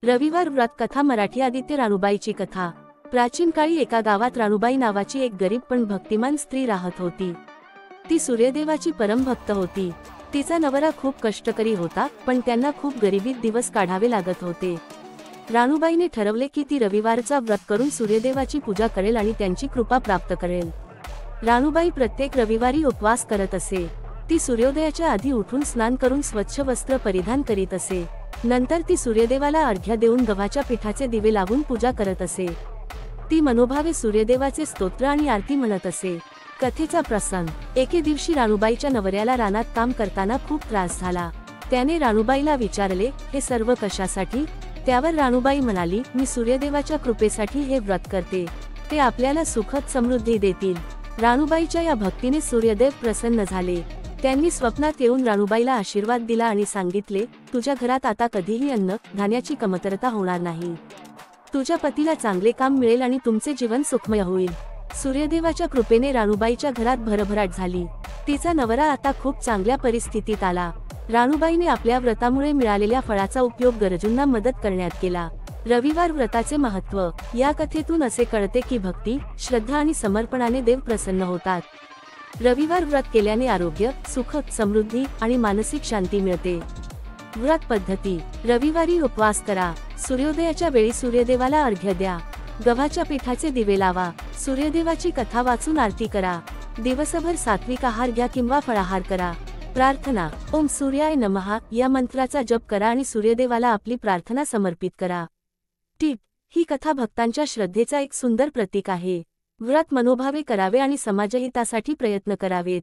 रविवार व्रत कथा मराठी आदित्य राणूबाईची कथा। प्राचीन काळी एका गावात राणूबाई नावाची एक गरीब पण भक्तिमान स्त्री राहत होती। ती सूर्यदेवाची परमभक्त होती। तिचा नवरा खूप कष्टकरी होता, पण त्यांना खूप गरिबीत दिवस काढावे लागत होते। राणूबाईने ठरवले की ती रविवारचा व्रत करून सूर्यदेवाची पूजा करेल आणि त्यांची कृपा प्राप्त करेल। राणूबाई प्रत्येक रविवारी उपवास करत असे। ती सूर्योदयाच्या आधी उठून स्नान करून स्वच्छ वस्त्र परिधान करीत असे। नंतर ती सूर्यदेवाला अर्घ्य देऊन गव्हाच्या पिठाचे दिवे लावून पूजा करत असे। ती मनोभावे सूर्यदेवाचे स्तोत्र आणि आरती म्हणत असे। कथेचा प्रसंग। एके दिवशी राणूबाईच्या नवऱ्याला रानात काम करताना खूप त्रास झाला। त्याने राणूबाईला विचारले, हे सर्व कशासाठी? त्यावर राणूबाई म्हणाली, मी सूर्यदेवाच्या कृपेसाठी हे व्रत करते। ते आपल्याला सुखद समृद्धी देतील। राणूबाईच्या या भक्तीने सूर्यदेव प्रसन्न झाले। त्यांनी स्वप्नात येऊन राणूबाईला आशीर्वाद दिला आणि सांगितले, तुझ्या घरात आता कधीही अन्न धान्याची कमतरता होणार नाही। तुझ्या पतीला चांगले काम मिळेल आणि तुमचे जीवन सुखमय होईल। सूर्यदेवाच्या कृपेने राणूबाईच्या घरात भरभराट झाली। तिचा नवरा आता खूप चांगल्या परिस्थितीत आला। राणूबाईने आपल्या व्रतामुळे मिळालेल्या फळाचा उपयोग गरजूंना मदत करण्यात केला। रविवार व्रताचे महत्त्व। या कथेतून असे कळते की भक्ती, श्रद्धा आणि समर्पणाने देव प्रसन्न होतात। रविवार व्रत केल्याने आरोग्य, सुख, समृद्धी आणि मानसिक शांती मिळते। व्रत पद्धती। रविवारी उपवास करा। सूर्योदयाच्या वेळी सूर्यदेवाला अर्घ्य द्या। गव्हाच्या पिठाचे दिवे लावा। सूर्यदेवाची कथा वाचून आरती करा। दिवसभर सात्विक आहार घ्या किंवा फळाहार करा। प्रार्थना। ओम सूर्याय नमः या मंत्राचा जप करा आणि सूर्यदेवाला आपली प्रार्थना समर्पित करा। टिप: ही कथा भक्तांच्या श्रद्धेचा एक सुंदर प्रतीक आहे। व्रत मनोभावे करावे आणि समाजहितासाठी प्रयत्न करावेत।